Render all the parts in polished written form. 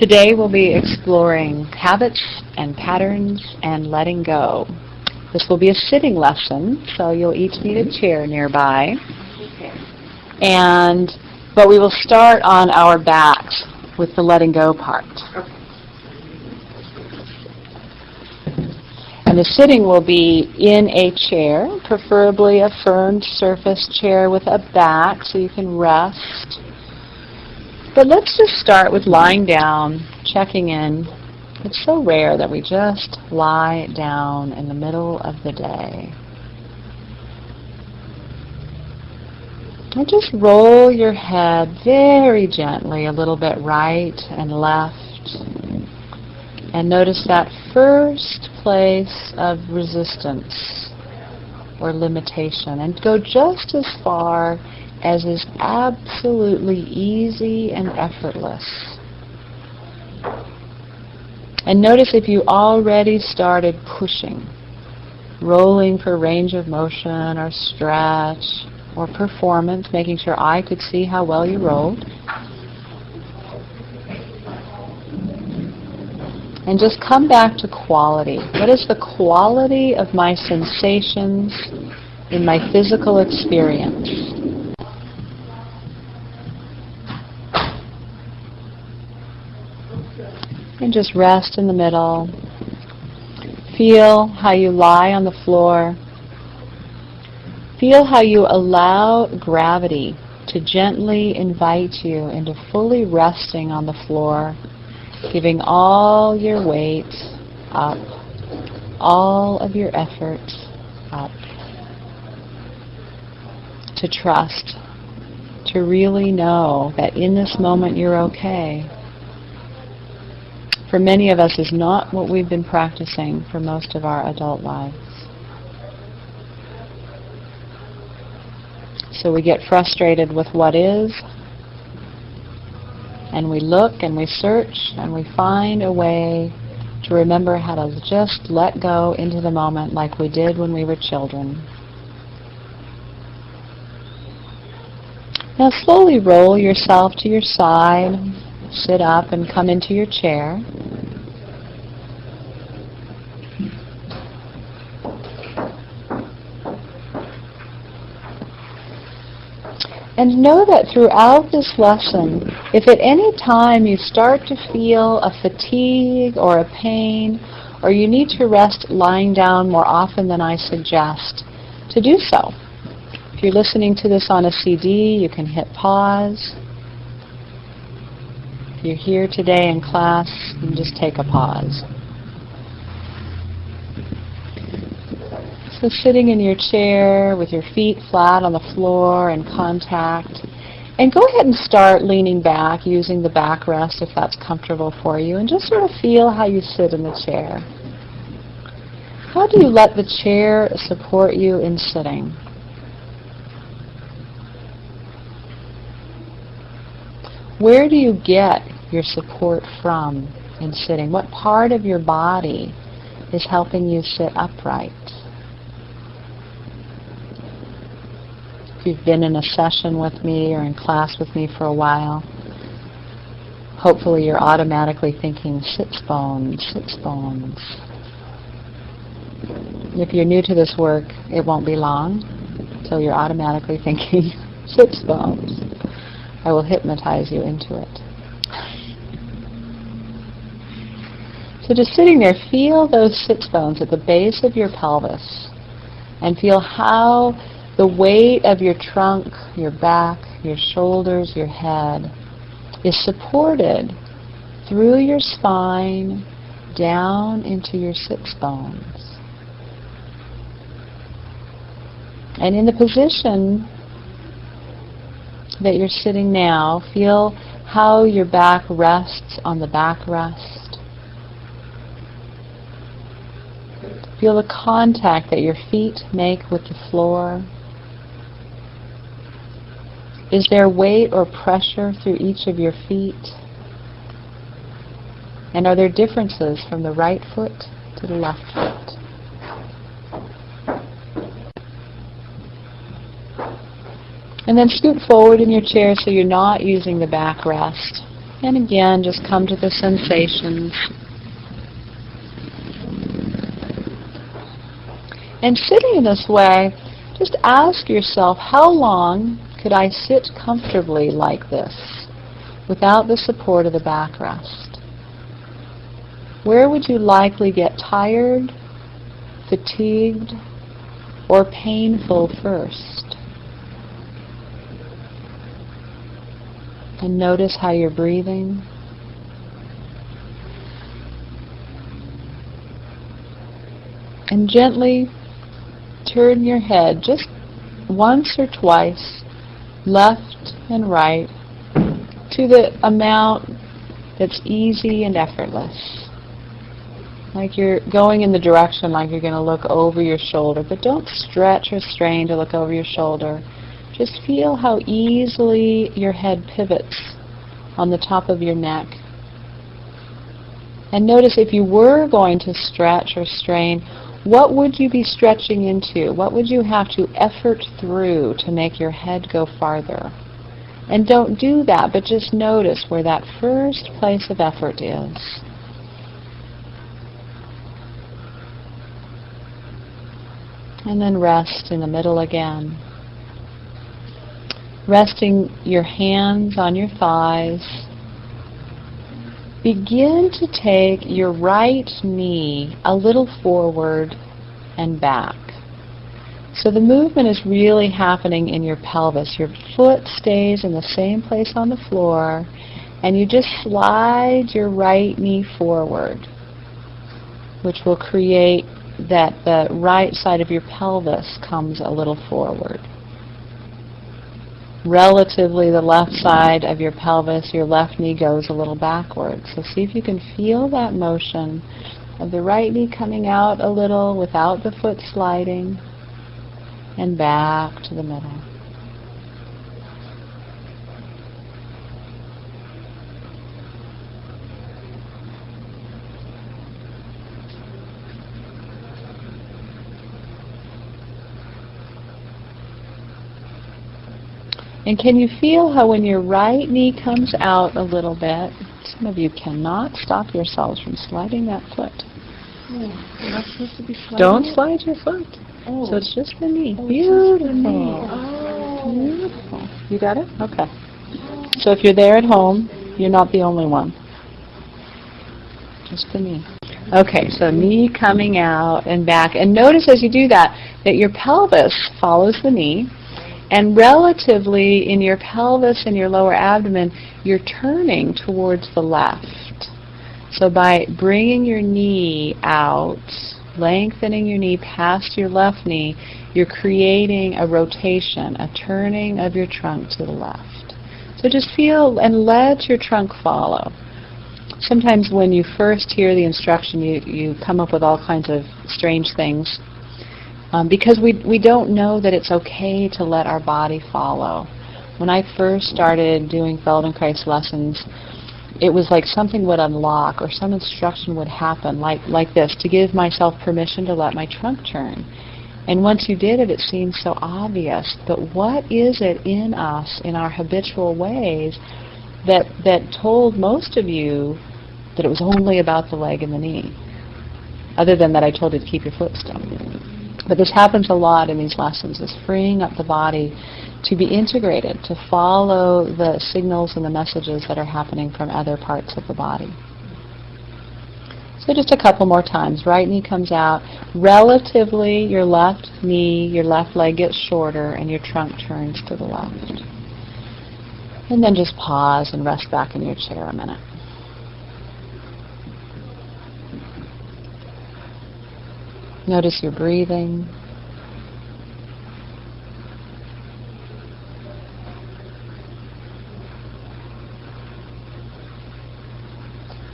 Today we'll be exploring habits and patterns and letting go. This will be a sitting lesson, so you'll each need a chair nearby. But we will start on our backs with the letting go part. And the sitting will be in a chair, preferably a firm surface chair with a back so you can rest. But let's just start with lying down, checking in. It's so rare that we just lie down in the middle of the day. And just roll your head very gently, a little bit right and left. And notice that first place of resistance or limitation. And go just as far as is absolutely easy and effortless. And notice if you already started pushing, rolling for range of motion or stretch or performance, making sure I could see how well you rolled. And just come back to quality. What is the quality of my sensations in my physical experience? And just rest in the middle. Feel how you lie on the floor. Feel how you allow gravity to gently invite you into fully resting on the floor, giving all your weight up, all of your effort up. To trust, to really know that in this moment you're okay. For many of us is not what we've been practicing for most of our adult lives. So we get frustrated with what is, and we look and we search and we find a way to remember how to just let go into the moment like we did when we were children. Now slowly roll yourself to your side, sit up and come into your chair. And know that throughout this lesson, if at any time you start to feel a fatigue or a pain, or you need to rest lying down more often than I suggest, to do so. If you're listening to this on a CD, you can hit pause. If you're here today in class, you can just take a pause. So sitting in your chair with your feet flat on the floor and contact. And go ahead and start leaning back using the backrest if that's comfortable for you. And just sort of feel how you sit in the chair. How do you let the chair support you in sitting? Where do you get your support from in sitting? What part of your body is helping you sit upright? If you've been in a session with me or in class with me for a while, hopefully you're automatically thinking sits bones, sits bones. If you're new to this work, it won't be long until you're automatically thinking sits bones. I will hypnotize you into it. So just sitting there, feel those sits bones at the base of your pelvis and feel how the weight of your trunk, your back, your shoulders, your head is supported through your spine down into your sits bones. And in the position that you're sitting now, feel how your back rests on the backrest. Feel the contact that your feet make with the floor. Is there weight or pressure through each of your feet? And are there differences from the right foot to the left foot? And then scoot forward in your chair so you're not using the backrest. And again, just come to the sensations. And sitting in this way, just ask yourself, how long could I sit comfortably like this without the support of the backrest? Where would you likely get tired, fatigued, or painful first? And notice how you're breathing. And gently turn your head just once or twice, left and right, to the amount that's easy and effortless. Like you're going in the direction like you're going to look over your shoulder, but don't stretch or strain to look over your shoulder. Just feel how easily your head pivots on the top of your neck. And notice if you were going to stretch or strain, what would you be stretching into? What would you have to effort through to make your head go farther? And don't do that, but just notice where that first place of effort is. And then rest in the middle again. Resting your hands on your thighs. Begin to take your right knee a little forward and back. So the movement is really happening in your pelvis. Your foot stays in the same place on the floor, and you just slide your right knee forward, which will create that the right side of your pelvis comes a little forward. Relatively, the left side of your pelvis, your left knee goes a little backwards. So see if you can feel that motion of the right knee coming out a little without the foot sliding, and back to the middle. And can you feel how when your right knee comes out a little bit, some of you cannot stop yourselves from sliding that foot. Oh, am I supposed to be sliding? Don't slide your foot. Oh. So it's just the knee. Oh, Beautiful. just the knee. Oh. Beautiful. You got it? Okay. So if you're there at home, you're not the only one. Just the knee. Okay, so knee coming out and back. And notice as you do that your pelvis follows the knee. And relatively in your pelvis and your lower abdomen, you're turning towards the left. So by bringing your knee out, lengthening your knee past your left knee, you're creating a rotation, a turning of your trunk to the left. So just feel and let your trunk follow. Sometimes when you first hear the instruction, you come up with all kinds of strange things. Because we don't know that it's okay to let our body follow. When I first started doing Feldenkrais lessons, it was like something would unlock or some instruction would happen like this, to give myself permission to let my trunk turn. And once you did it, it seemed so obvious. But what is it in us, in our habitual ways, that told most of you that it was only about the leg and the knee? Other than that I told you to keep your foot still. But this happens a lot in these lessons, is freeing up the body to be integrated, to follow the signals and the messages that are happening from other parts of the body. So just a couple more times. Right knee comes out. Relatively, your left knee, your left leg gets shorter, and your trunk turns to the left. And then just pause and rest back in your chair a minute. Notice your breathing.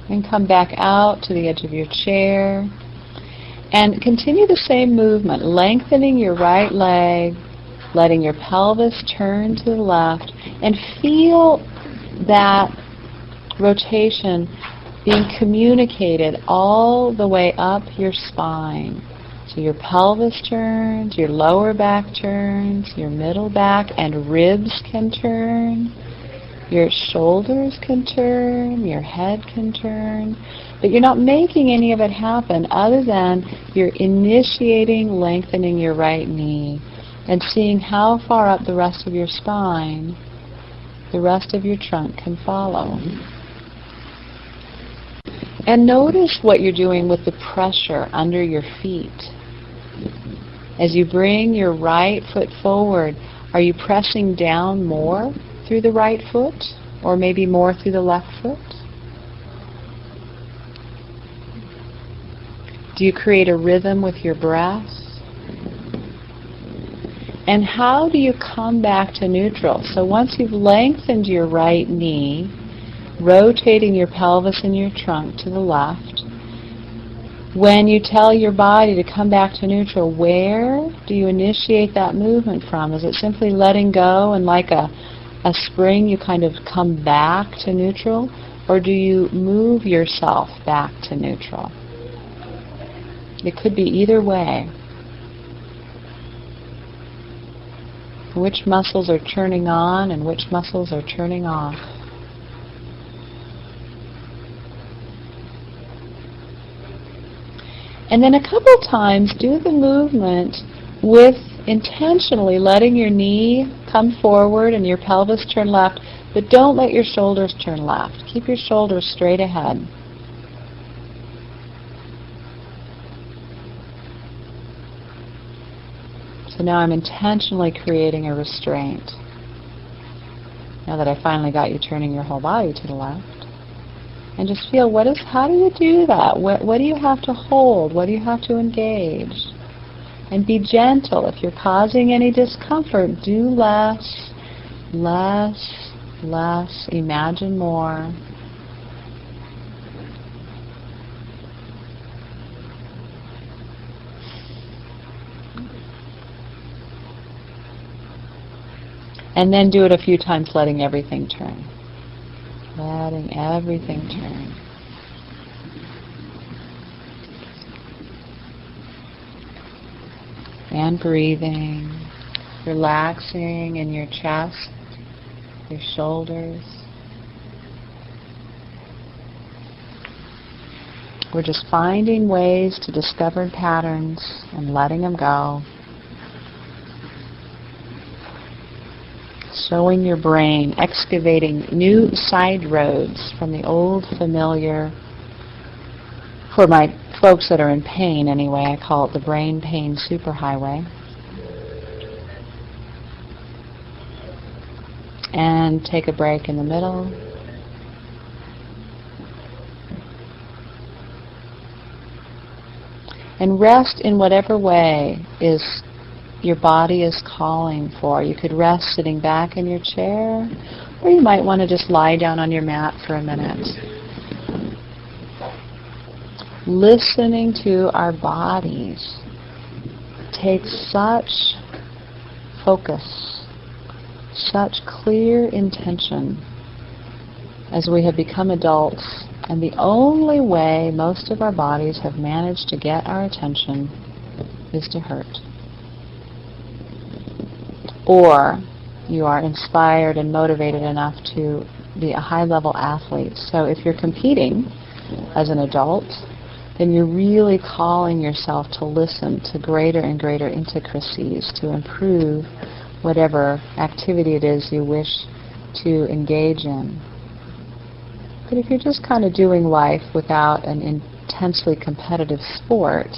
And come back out to the edge of your chair. And continue the same movement, lengthening your right leg, letting your pelvis turn to the left, and feel that rotation being communicated all the way up your spine. So your pelvis turns, your lower back turns, your middle back and ribs can turn. Your shoulders can turn, your head can turn, but you're not making any of it happen other than you're initiating lengthening your right knee and seeing how far up the rest of your spine, the rest of your trunk can follow. And notice what you're doing with the pressure under your feet. As you bring your right foot forward, are you pressing down more through the right foot or maybe more through the left foot? Do you create a rhythm with your breath? And how do you come back to neutral? So once you've lengthened your right knee, rotating your pelvis and your trunk to the left, when you tell your body to come back to neutral, where do you initiate that movement from? Is it simply letting go and like a spring you kind of come back to neutral? Or do you move yourself back to neutral? It could be either way. Which muscles are turning on and which muscles are turning off? And then a couple times do the movement with intentionally letting your knee come forward and your pelvis turn left, but don't let your shoulders turn left. Keep your shoulders straight ahead. So now I'm intentionally creating a restraint. Now that I finally got you turning your whole body to the left. And just feel, how do you do that? What do you have to hold? What do you have to engage? And be gentle. If you're causing any discomfort, do less, less, less. Imagine more. And then do it a few times, letting everything turn. Letting everything turn. And breathing, relaxing in your chest, your shoulders. We're just finding ways to discover patterns and letting them go. Showing your brain, excavating new side roads from the old familiar. For my folks that are in pain anyway, I call it the brain pain superhighway. And take a break in the middle. And rest in whatever way your body is calling for. You could rest sitting back in your chair, or you might want to just lie down on your mat for a minute. Listening to our bodies takes such focus, such clear intention as we have become adults, and the only way most of our bodies have managed to get our attention is to hurt. Or you are inspired and motivated enough to be a high-level athlete. So if you're competing as an adult, then you're really calling yourself to listen to greater and greater intricacies to improve whatever activity it is you wish to engage in. But if you're just kind of doing life without an intensely competitive sport,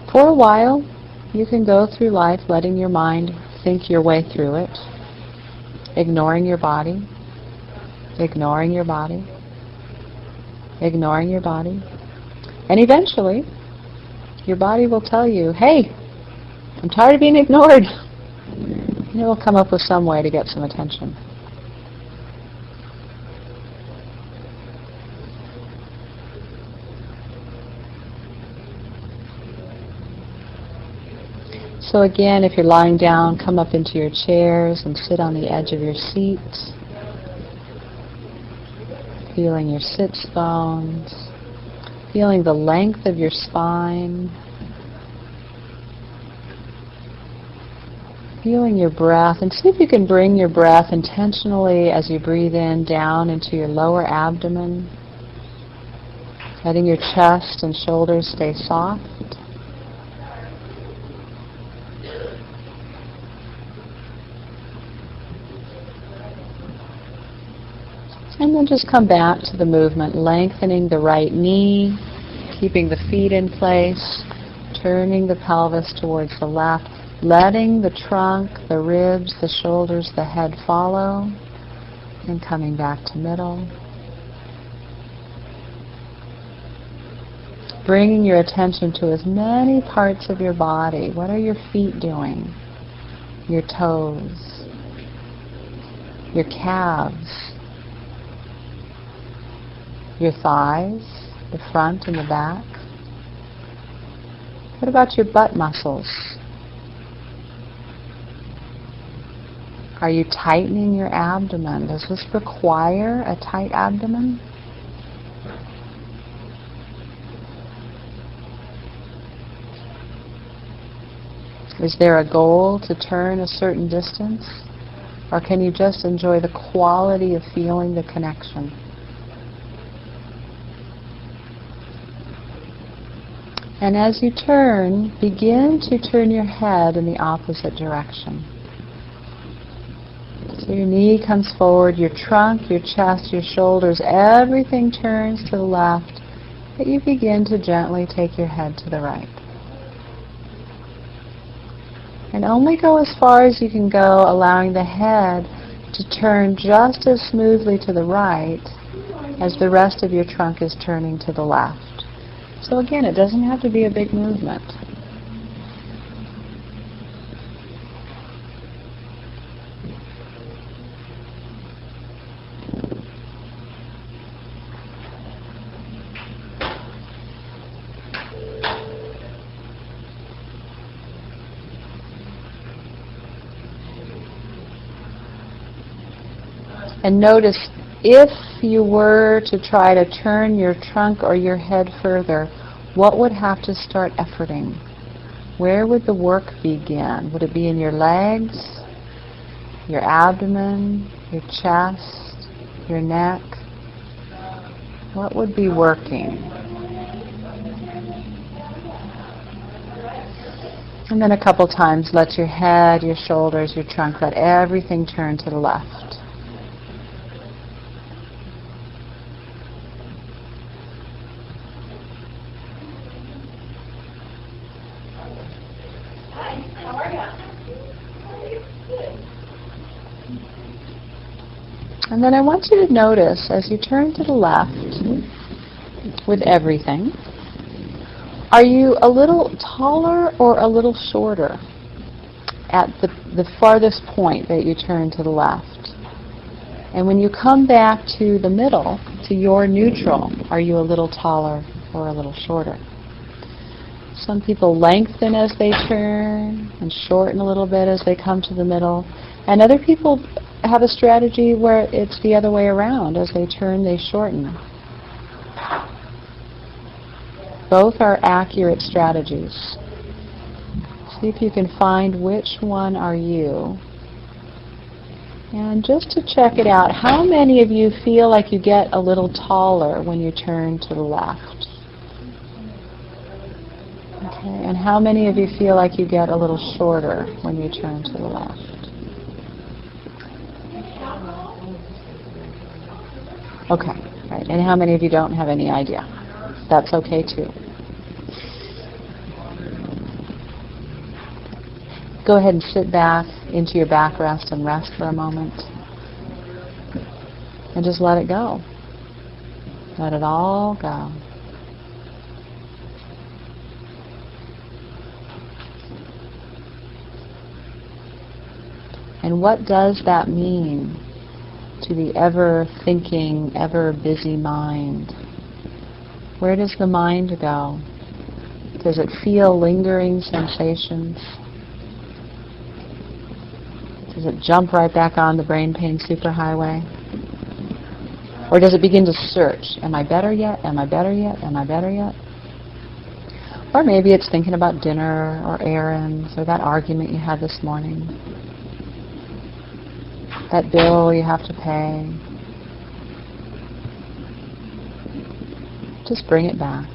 for a while you can go through life letting your mind think your way through it, ignoring your body, ignoring your body, ignoring your body. And eventually, your body will tell you, hey, I'm tired of being ignored. And it will come up with some way to get some attention. So again, if you're lying down, come up into your chairs and sit on the edge of your seat, feeling your sits bones, feeling the length of your spine, Feeling your breath, and see if you can bring your breath intentionally as you breathe in down into your lower abdomen, letting your chest and shoulders stay soft. And then just come back to the movement, lengthening the right knee, keeping the feet in place, turning the pelvis towards the left, letting the trunk, the ribs, the shoulders, the head follow, and coming back to middle. Bringing your attention to as many parts of your body. What are your feet doing? Your toes, your calves, your thighs, the front and the back. What about your butt muscles? Are you tightening your abdomen? Does this require a tight abdomen? Is there a goal to turn a certain distance? Or can you just enjoy the quality of feeling the connection? And as you turn, begin to turn your head in the opposite direction. So your knee comes forward, your trunk, your chest, your shoulders, everything turns to the left, but you begin to gently take your head to the right. And only go as far as you can go, allowing the head to turn just as smoothly to the right as the rest of your trunk is turning to the left. So again, it doesn't have to be a big movement. And notice, if you were to try to turn your trunk or your head further, what would have to start efforting? Where would the work begin? Would it be in your legs, your abdomen, your chest, your neck? What would be working? And then a couple times, let your head, your shoulders, your trunk, let everything turn to the left. And then I want you to notice, as you turn to the left with everything, are you a little taller or a little shorter at the farthest point that you turn to the left? And when you come back to the middle, to your neutral, are you a little taller or a little shorter? Some people lengthen as they turn and shorten a little bit as they come to the middle. And other people have a strategy where it's the other way around. As they turn, they shorten. Both are accurate strategies. See if you can find which one are you. And just to check it out, how many of you feel like you get a little taller when you turn to the left? Okay, and how many of you feel like you get a little shorter when you turn to the left? Okay, right. And how many of you don't have any idea? That's okay too. Go ahead and sit back into your back rest and rest for a moment. And just let it go. Let it all go. And what does that mean to the ever-thinking, ever-busy mind? Where does the mind go? Does it feel lingering sensations? Does it jump right back on the brain pain superhighway? Or does it begin to search? Am I better yet? Am I better yet? Am I better yet? Or maybe it's thinking about dinner or errands or that argument you had this morning, that bill you have to pay. Just bring it back.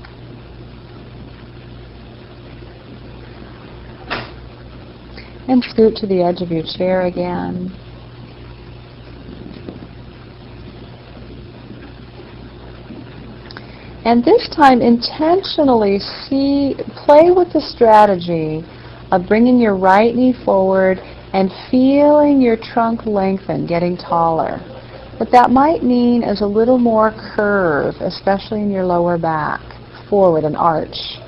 And scoot to the edge of your chair again. And this time intentionally play with the strategy of bringing your right knee forward and feeling your trunk lengthen, getting taller. What that might mean is a little more curve, especially in your lower back, forward, an arch.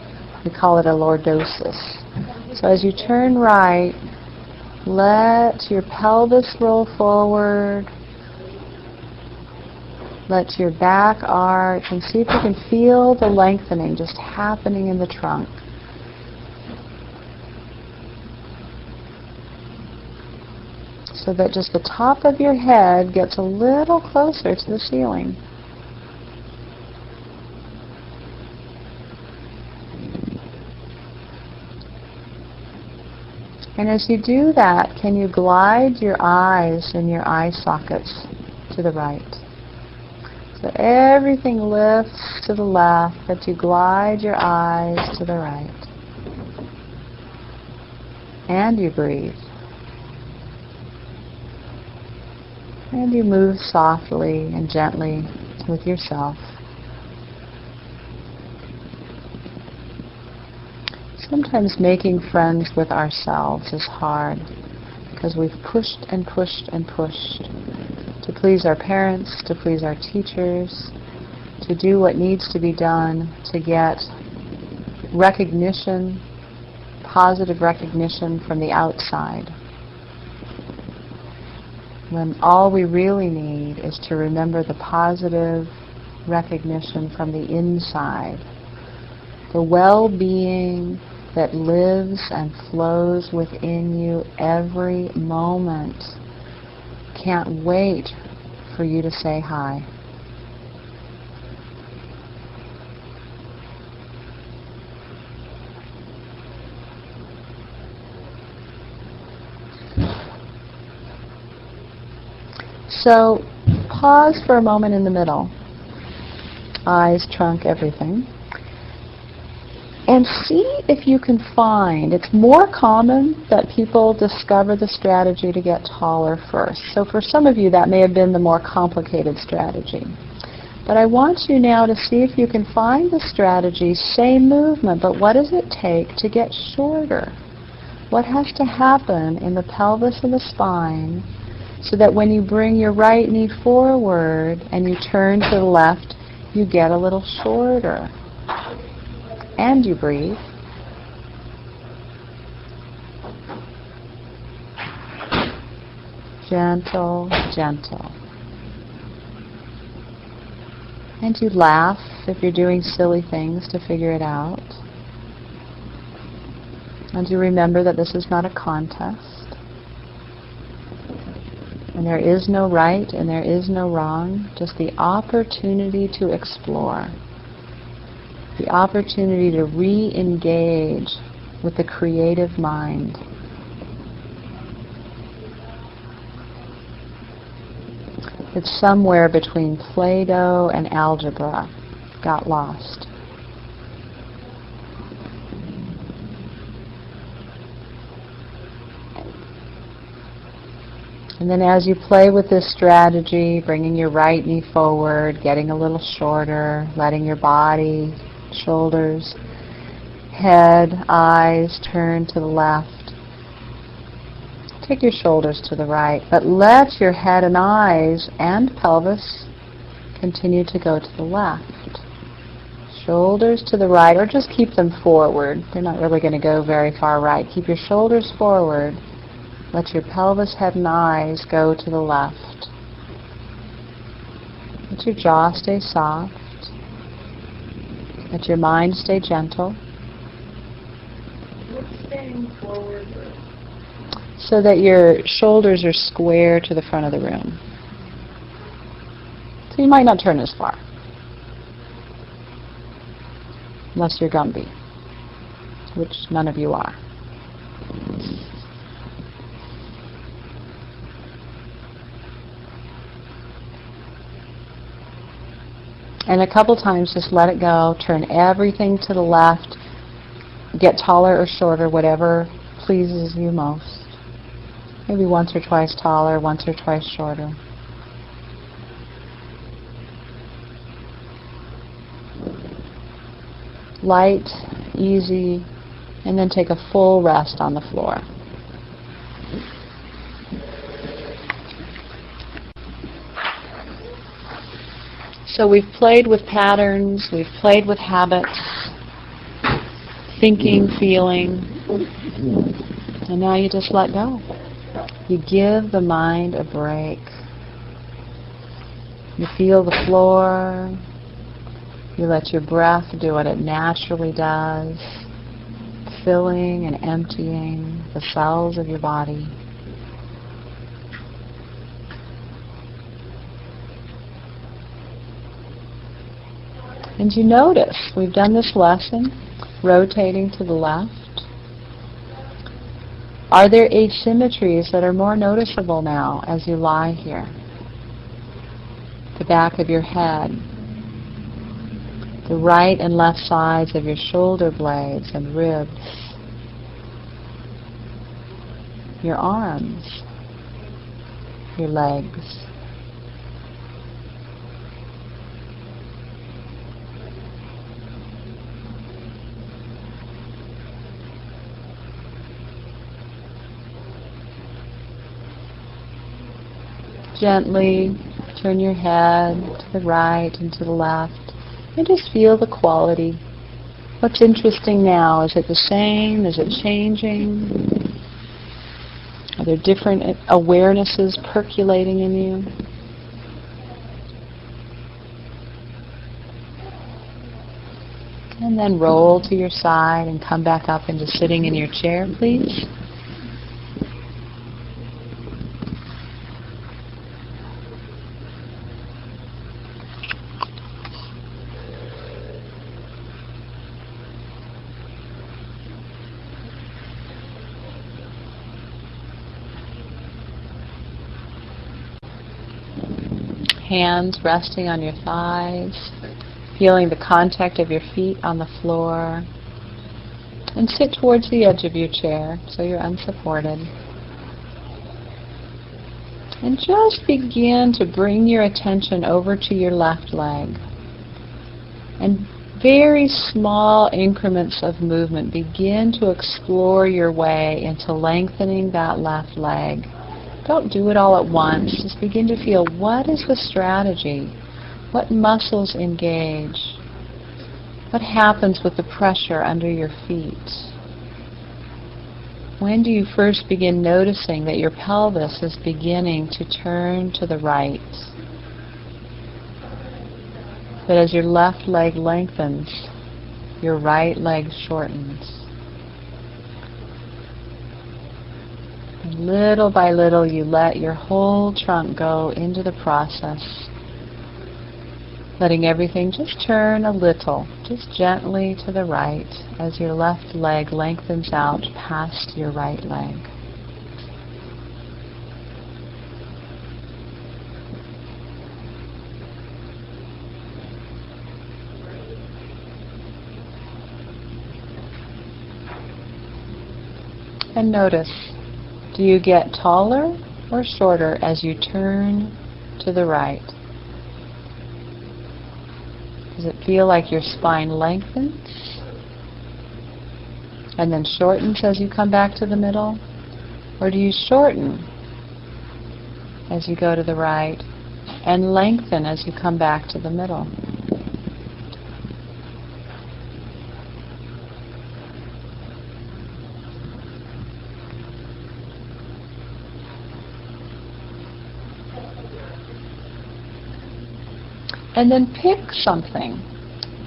We call it a lordosis. So as you turn right, let your pelvis roll forward. Let your back arch, and see if you can feel the lengthening just happening in the trunk. So that just the top of your head gets a little closer to the ceiling. And as you do that, can you glide your eyes and your eye sockets to the right? So everything lifts to the left, but you glide your eyes to the right. And you breathe. And you move softly and gently with yourself. Sometimes making friends with ourselves is hard because we've pushed and pushed and pushed to please our parents, to please our teachers, to do what needs to be done to get recognition, positive recognition from the outside. When all we really need is to remember the positive recognition from the inside, the well-being that lives and flows within you every moment. Can't wait for you to say hi. So pause for a moment in the middle. Eyes, trunk, everything. And see if you can find, it's more common that people discover the strategy to get taller first. So for some of you that may have been the more complicated strategy. But I want you now to see if you can find the strategy, same movement, but what does it take to get shorter? What has to happen in the pelvis and the spine so that when you bring your right knee forward and you turn to the left, you get a little shorter? And you breathe. Gentle, gentle. And you laugh if you're doing silly things to figure it out. And you remember that this is not a contest. And there is no right and there is no wrong, just the opportunity to explore. The opportunity to re-engage with the creative mind. It's somewhere between Play-Doh and algebra. Got lost. And then as you play with this strategy, bringing your right knee forward, getting a little shorter, letting your body, shoulders, head, eyes turn to the left. Take your shoulders to the right, but let your head and eyes and pelvis continue to go to the left. Shoulders to the right, or just keep them forward. They're not really going to go very far right. Keep your shoulders forward. Let your pelvis, head, and eyes go to the left. Let your jaw stay soft. Let your mind stay gentle. What's staying forward? So that your shoulders are square to the front of the room. So you might not turn as far. Unless you're Gumby. which none of you are. And a couple times just let it go, turn everything to the left, get taller or shorter, whatever pleases you most. Maybe once or twice taller, once or twice shorter. Light, easy, and then take a full rest on the floor. So we've played with patterns, we've played with habits, thinking, feeling, and now you just let go. You give the mind a break. You feel the floor. You let your breath do what it naturally does, filling and emptying the cells of your body. And you notice, we've done this lesson, rotating to the left. Are there asymmetries that are more noticeable now as you lie here? The back of your head, the right and left sides of your shoulder blades and ribs, your arms, your legs. Gently turn your head to the right and to the left and just feel the quality. What's interesting now? Is it the same? Is it changing? Are there different awarenesses percolating in you? And then roll to your side and come back up into sitting in your chair, please. Hands resting on your thighs, feeling the contact of your feet on the floor, and sit towards the edge of your chair so you're unsupported. And just begin to bring your attention over to your left leg. And very small increments of movement, begin to explore your way into lengthening that left leg. Don't do it all at once. Just begin to feel, what is the strategy? What muscles engage? What happens with the pressure under your feet? When do you first begin noticing that your pelvis is beginning to turn to the right? But as your left leg lengthens, your right leg shortens. And little by little, you let your whole trunk go into the process, letting everything just turn a little, just gently to the right as your left leg lengthens out past your right leg. And notice, do you get taller or shorter as you turn to the right? Does it feel like your spine lengthens and then shortens as you come back to the middle? Or do you shorten as you go to the right and lengthen as you come back to the middle? And then pick something,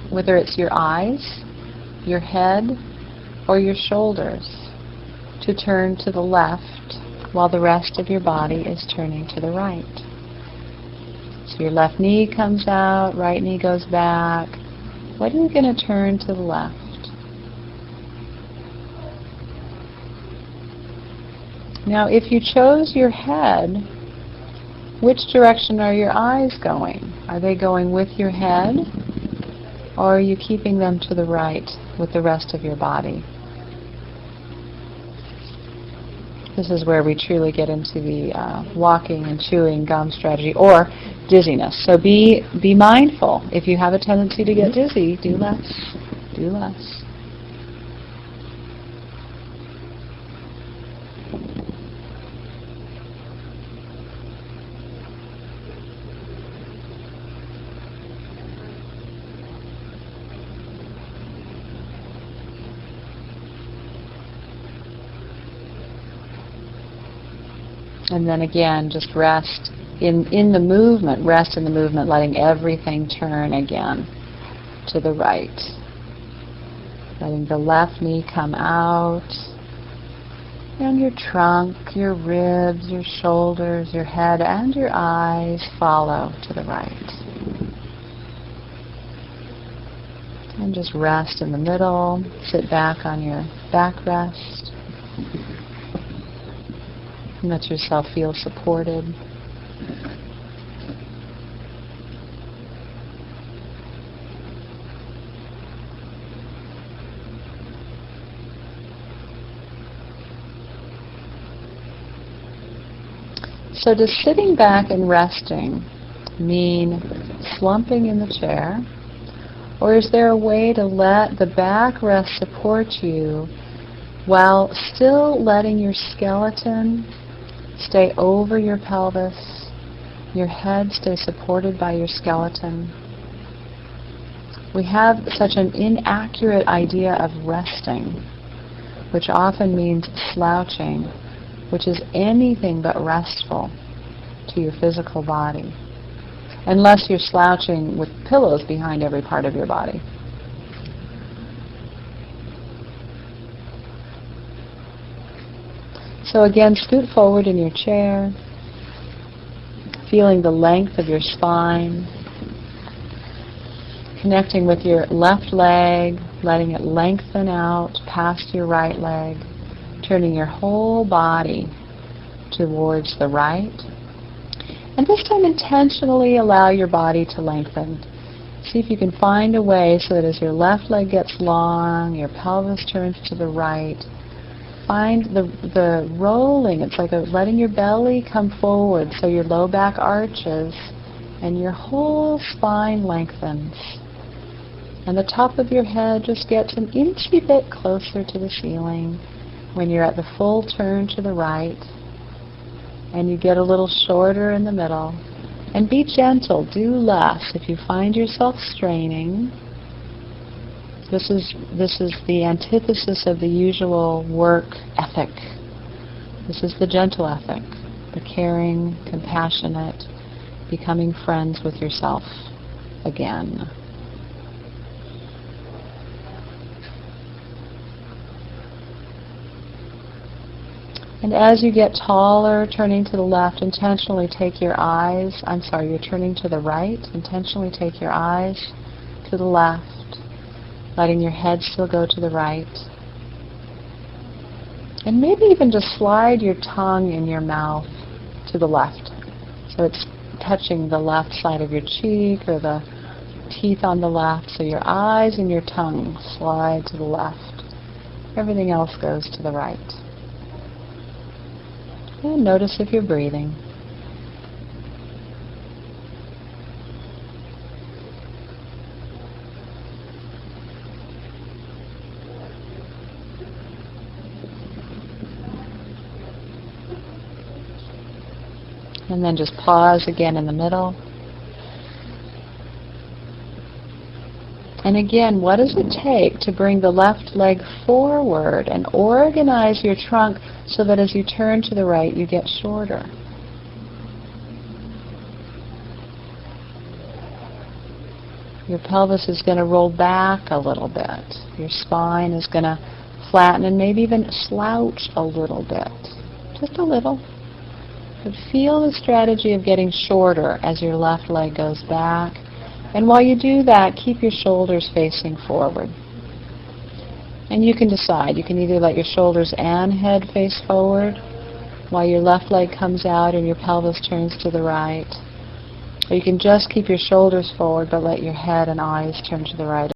whether it's your eyes, your head, or your shoulders, to turn to the left while the rest of your body is turning to the right. So your left knee comes out, right knee goes back. What are you going to turn to the left? Now, if you chose your head, which direction are your eyes going? Are they going with your head, or are you keeping them to the right with the rest of your body? This is where we truly get into the walking and chewing gum strategy, or dizziness. So be mindful. If you have a tendency to get dizzy, do less. Do less. And then again, just rest in the movement, rest in the movement, letting everything turn again to the right. Letting the left knee come out, and your trunk, your ribs, your shoulders, your head, and your eyes follow to the right. And just rest in the middle, sit back on your backrest. Let yourself feel supported. So does sitting back and resting mean slumping in the chair? Or is there a way to let the backrest support you while still letting your skeleton stay over your pelvis, your head stay supported by your skeleton? We have such an inaccurate idea of resting, which often means slouching, which is anything but restful to your physical body, unless you're slouching with pillows behind every part of your body. So again, scoot forward in your chair, feeling the length of your spine, connecting with your left leg, letting it lengthen out past your right leg, turning your whole body towards the right. And this time intentionally allow your body to lengthen. See if you can find a way so that as your left leg gets long, your pelvis turns to the right. Find the rolling. It's like letting your belly come forward so your low back arches and your whole spine lengthens. And the top of your head just gets an inky bit closer to the ceiling when you're at the full turn to the right. And you get a little shorter in the middle. And be gentle. Do less. If you find yourself straining, this is the antithesis of the usual work ethic. This is the gentle ethic, the caring, compassionate, becoming friends with yourself again. And as you get taller, turning to the left, intentionally take your eyes, you're turning to the right, intentionally take your eyes to the left, letting your head still go to the right. And maybe even just slide your tongue in your mouth to the left. So it's touching the left side of your cheek or the teeth on the left. So your eyes and your tongue slide to the left. Everything else goes to the right. And notice if you're breathing. And then just pause again in the middle. And again, what does it take to bring the left leg forward and organize your trunk so that as you turn to the right, you get shorter? Your pelvis is going to roll back a little bit. Your spine is going to flatten and maybe even slouch a little bit. Just a little. But feel the strategy of getting shorter as your left leg goes back. And while you do that, keep your shoulders facing forward. And you can decide. You can either let your shoulders and head face forward, while your left leg comes out and your pelvis turns to the right. Or you can just keep your shoulders forward but let your head and eyes turn to the right